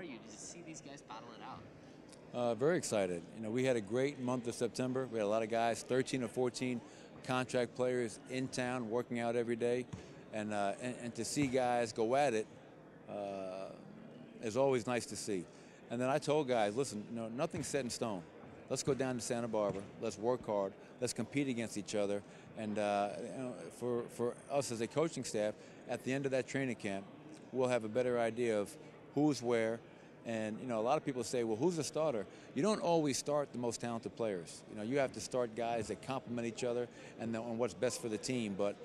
are you to see these guys battle it out? Very excited. You know, we had a great month of September. We had a lot of guys, 13 or 14 contract players in town working out every day. And to see guys go at it is always nice to see. And then I told guys, listen, you know, nothing's set in stone. Let's go down to Santa Barbara. Let's work hard. Let's compete against each other. And you know, for us as a coaching staff, at the end of that training camp, we'll have a better idea of who's where. And you know, a lot of people say, well, who's the starter? You don't always start the most talented players. You know, you have to start guys that complement each other and on what's best for the team. But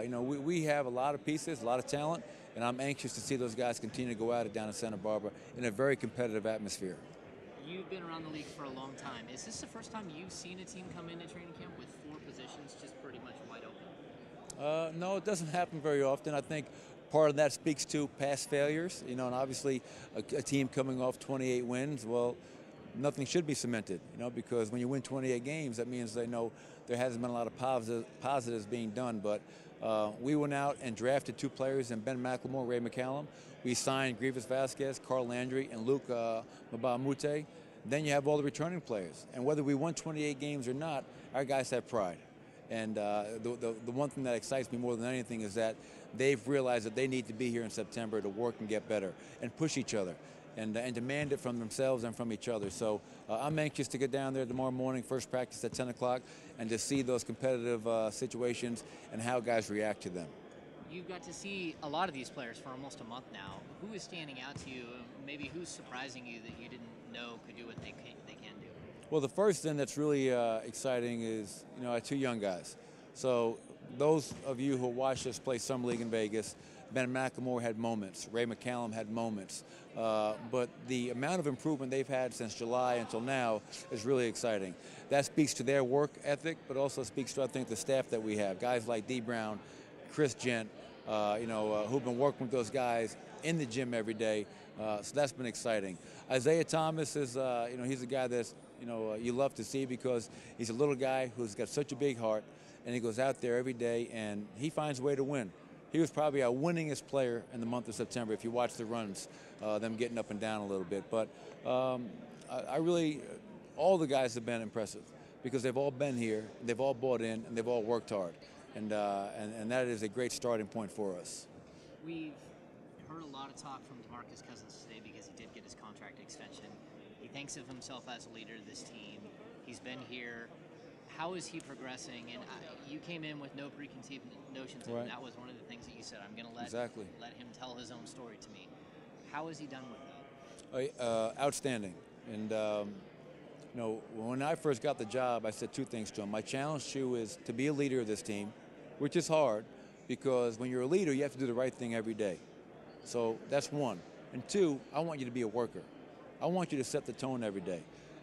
you know, we have a lot of pieces, a lot of talent, and I'm anxious to see those guys continue to go at it down in Santa Barbara in a very competitive atmosphere. You've been around the league for a long time. Is this the first time you've seen a team come into training camp with 4 positions just pretty much wide open? No, it doesn't happen very often. I think part of that speaks to past failures, you know, and obviously a team coming off 28 wins, well, nothing should be cemented, you know, because when you win 28 games, that means they know there hasn't been a lot of positives being done. But we went out and drafted 2 players in Ben McLemore, Ray McCallum. We signed Grievous Vasquez, Carl Landry, and Luke Mbamute. Then you have all the returning players. And whether we won 28 games or not, our guys have pride. And the one thing that excites me more than anything is that they've realized that they need to be here in September to work and get better and push each other and demand it from themselves and from each other. So I'm anxious to get down there tomorrow morning, first practice at 10 o'clock, and to see those competitive situations and how guys react to them. You've got to see a lot of these players for almost a month now. Who is standing out to you? Maybe who's surprising you that you didn't know could do what they can do? Well, the first thing that's really exciting is, you know, our 2 young guys. So those of you who watched us play Summer League in Vegas, Ben McLemore had moments, Ray McCallum had moments, but the amount of improvement they've had since July until now is really exciting. That speaks to their work ethic, but also speaks to, I think, the staff that we have. Guys like D. Brown, Chris Gent, you know, who've been working with those guys in the gym every day. So that's been exciting. Isaiah Thomas is, you know, he's a guy that's, you know, you love to see because he's a little guy who's got such a big heart, and he goes out there every day and he finds a way to win. He was probably our winningest player in the month of September if you watch the runs, them getting up and down a little bit. But I really, all the guys have been impressive because they've all been here, they've all bought in, and they've all worked hard. And that is a great starting point for us. We've heard a lot of talk from DeMarcus Cousins today because he did get his contract extension. He thinks of himself as a leader of this team. He's been here. How is he progressing? And you came in with no preconceived notions, and that was one of the things that you said. I'm going to let him tell his own story to me. How has he done with that? Outstanding. And you know, when I first got the job, I said 2 things to him. My challenge to you is to be a leader of this team, which is hard because when you're a leader, you have to do the right thing every day. So that's 1. And 2, I want you to be a worker. I want you to set the tone every day.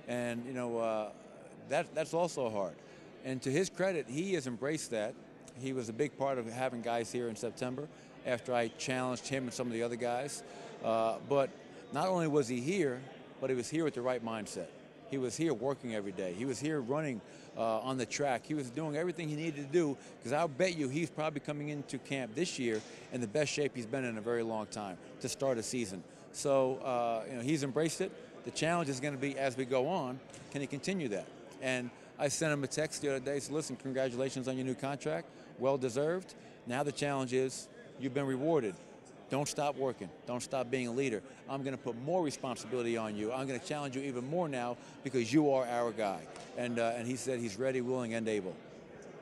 And you know, that's also hard. And to his credit, he has embraced that. He was a big part of having guys here in September after I challenged him and some of the other guys. But not only was he here, but he was here with the right mindset. He was here working every day. He was here running on the track. He was doing everything he needed to do because I'll bet you he's probably coming into camp this year in the best shape he's been in a very long time to start a season. So you know, he's embraced it. The challenge is going to be as we go on, can he continue that? And I sent him a text the other day, said, listen, congratulations on your new contract, well deserved. Now the challenge is you've been rewarded. Don't stop working. Don't stop being a leader. I'm going to put more responsibility on you. I'm going to challenge you even more now because you are our guy. And he said he's ready, willing, and able.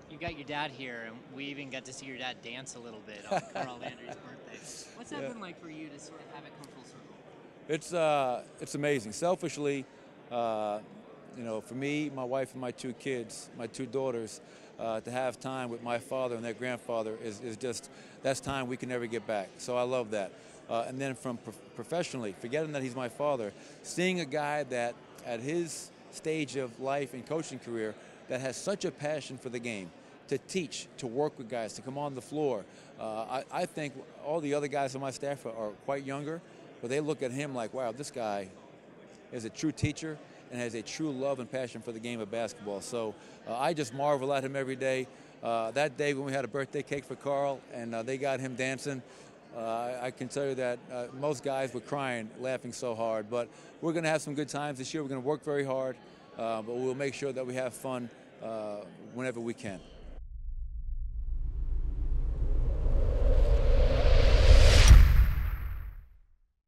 You got your dad here, and we even got to see your dad dance a little bit on Carl Landry's birthday. What's that been like for you to sort of have it come full circle? It's amazing. Selfishly, you know, for me, my wife, and my 2 kids, my 2 daughters, to have time with my father and their grandfather is just, that's time we can never get back. So I love that. And then from professionally, forgetting that he's my father, seeing a guy that at his stage of life and coaching career that has such a passion for the game, to teach, to work with guys, to come on the floor. I think all the other guys on my staff are quite younger, but they look at him like, wow, this guy is a true teacher and has a true love and passion for the game of basketball. So I just marvel at him every day. That day when we had a birthday cake for Carl and they got him dancing, I can tell you that most guys were crying, laughing so hard. But we're going to have some good times this year. We're going to work very hard, but we'll make sure that we have fun whenever we can.